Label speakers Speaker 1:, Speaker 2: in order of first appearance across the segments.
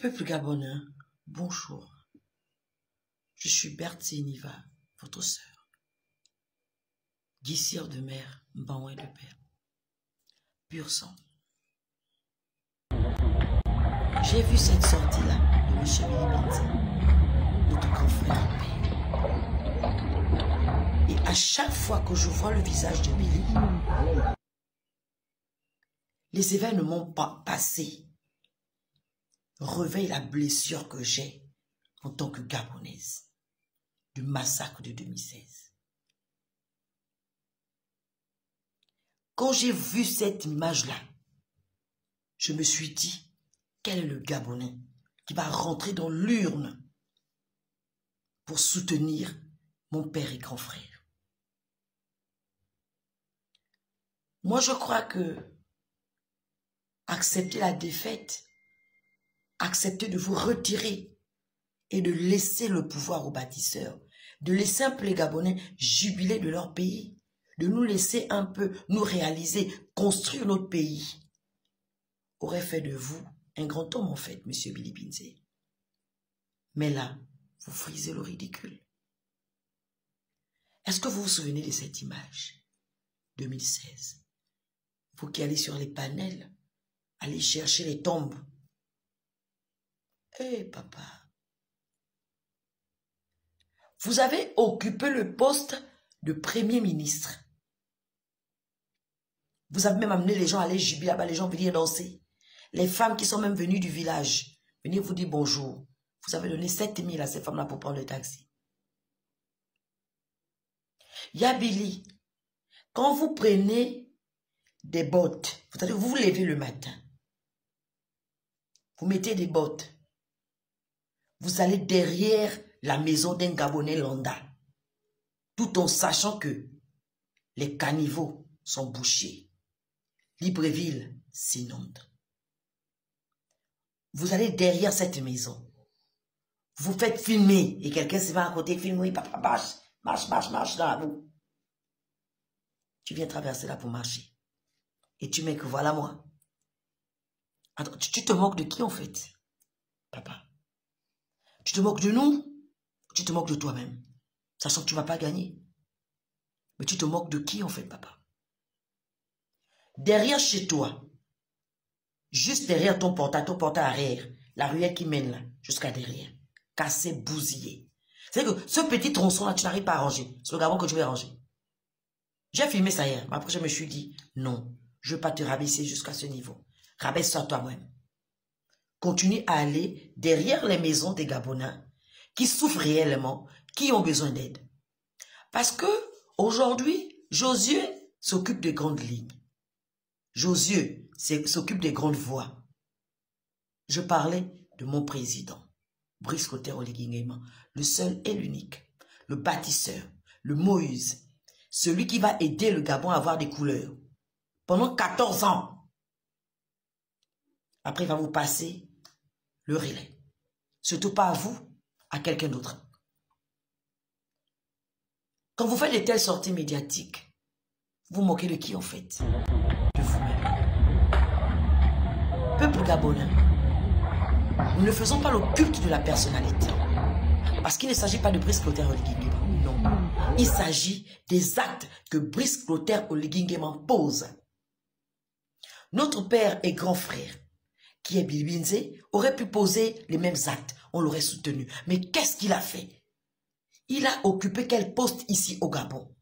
Speaker 1: Peuple gabonais, bonjour. Je suis Berthe Séniva, votre sœur. Guissière de mère, Mbaoué de père. Pur sang. J'ai vu cette sortie-là de M. Billy, notre grand frère en paix. Et à chaque fois que je vois le visage de Billy, les événements passés réveillent la blessure que j'ai en tant que Gabonaise du massacre de 2016. Quand j'ai vu cette image-là, je me suis dit, quel est le Gabonais qui va rentrer dans l'urne pour soutenir mon père et grand frère? Moi, je crois que accepter la défaite, accepter de vous retirer et de laisser le pouvoir aux bâtisseurs, de laisser un peu les Gabonais jubiler de leur pays, de nous laisser un peu nous réaliser, construire notre pays, aurait fait de vous un grand homme en fait, monsieur Billy Binze. Mais là, vous frisez le ridicule. Est-ce que vous vous souvenez de cette image 2016? Vous qui allez sur les panels, allez chercher les tombes. Eh papa, vous avez occupé le poste de Premier ministre. Vous avez même amené les gens à aller jubiler là-bas, les gens venir danser. Les femmes qui sont même venues du village, venir vous dire bonjour. Vous avez donné 7 000 à ces femmes-là pour prendre le taxi. Billy, quand vous prenez des bottes, vous vous levez le matin, vous mettez des bottes, vous allez derrière la maison d'un Gabonais lambda, tout en sachant que les caniveaux sont bouchés, Libreville s'inonde. Vous allez derrière cette maison, vous faites filmer et quelqu'un se va à côté, filme, oui, papa, marche dans la boue. Tu viens traverser là pour marcher. Et tu mets que voilà moi. Attends, tu te moques de qui en fait, papa? Tu te moques de nous? Tu te moques de toi-même, sachant que tu ne vas pas gagner. Mais tu te moques de qui en fait, papa? Derrière chez toi, juste derrière ton portail arrière, la ruelle qui mène là, jusqu'à derrière, cassé, bousillé. C'est que ce petit tronçon là, tu n'arrives pas à ranger. C'est le Gabon que je vais ranger. J'ai filmé ça hier, mais après je me suis dit, non, je ne veux pas te rabaisser jusqu'à ce niveau. Rabaisse-toi toi-même. Continue à aller derrière les maisons des Gabonais qui souffrent réellement, qui ont besoin d'aide. Parce que aujourd'hui, Josué s'occupe des grandes lignes. Josué s'occupe des grandes voies. Je parlais de mon président, Brice Clotaire Oligui Nguema, le seul et l'unique, le bâtisseur, le Moïse, celui qui va aider le Gabon à avoir des couleurs pendant 14 ans. Après, il va vous passer le relais. Surtout pas à vous, à quelqu'un d'autre. Quand vous faites de telles sorties médiatiques, vous moquez de qui en fait? De vous-même. Peuple gabonais, nous ne faisons pas le culte de la personnalité. Parce qu'il ne s'agit pas de Brice Clotaire Oligui Nguema. Non. Il s'agit des actes que Brice Clotaire Oligui Nguema pose. Notre père et grand frère, qui est Billy Binze, aurait pu poser les mêmes actes. On l'aurait soutenu. Mais qu'est-ce qu'il a fait? Il a occupé quel poste ici au Gabon?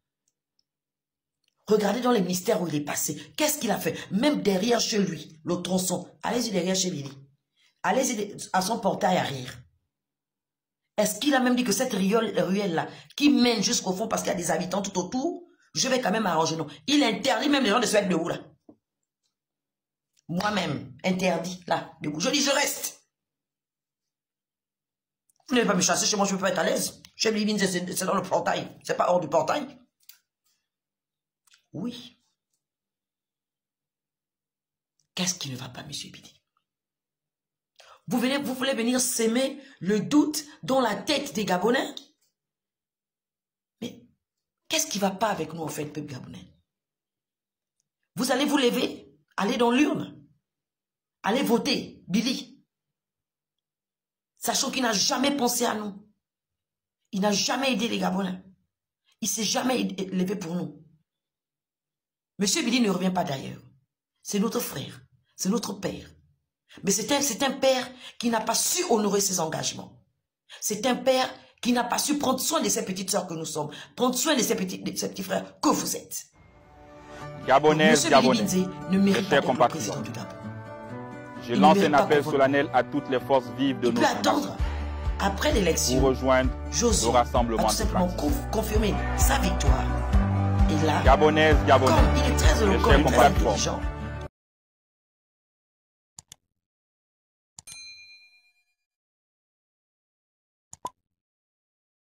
Speaker 1: Regardez dans les ministères où il est passé. Qu'est-ce qu'il a fait? Même derrière chez lui, le tronçon. Allez-y derrière chez Billy. Allez-y à son portail arrière. Est-ce qu'il a même dit que cette ruelle-là, qui mène jusqu'au fond parce qu'il y a des habitants tout autour, je vais quand même arranger? Non. Il interdit même les gens de se mettre debout là. Moi-même, interdit là, debout. Je dis, je reste. Vous n'allez pas me chasser chez moi, je ne peux pas être à l'aise. Chez Billy, c'est dans le portail. C'est pas hors du portail. Oui. Qu'est-ce qui ne va pas, monsieur Billy? Vous voulez venir s'aimer le doute dans la tête des Gabonais? Mais qu'est-ce qui ne va pas avec nous, en fait, peuple gabonais? Vous allez vous lever, aller dans l'urne, allez voter, Billy. Sachant qu'il n'a jamais pensé à nous. Il n'a jamais aidé les Gabonais. Il ne s'est jamais levé pour nous. Monsieur Bidi ne revient pas d'ailleurs. C'est notre frère. C'est notre père. Mais c'est un père qui n'a pas su honorer ses engagements. C'est un père qui n'a pas su prendre soin de ses petites sœurs que nous sommes. Prendre soin de ses petits frères que vous êtes.
Speaker 2: Gabonaises, Gabonais,
Speaker 1: ne mérite
Speaker 2: mes
Speaker 1: pas
Speaker 2: chers
Speaker 1: d'être le président
Speaker 2: compatriotes,
Speaker 1: du Gabon.
Speaker 2: je lance un appel solennel à toutes les forces vives de
Speaker 1: Il peut
Speaker 2: notre
Speaker 1: attendre,
Speaker 2: nation
Speaker 1: après l'élection,
Speaker 2: pour rejoindre
Speaker 1: Josué
Speaker 2: le rassemblement
Speaker 1: a tout
Speaker 2: de
Speaker 1: simplement
Speaker 2: pratiques.
Speaker 1: confirmé sa victoire. Et là,
Speaker 2: Gabonaises, Gabonais,
Speaker 1: comme il est très
Speaker 2: mes
Speaker 1: éloquent
Speaker 2: chers
Speaker 1: et très
Speaker 2: compatriotes,
Speaker 1: intelligent,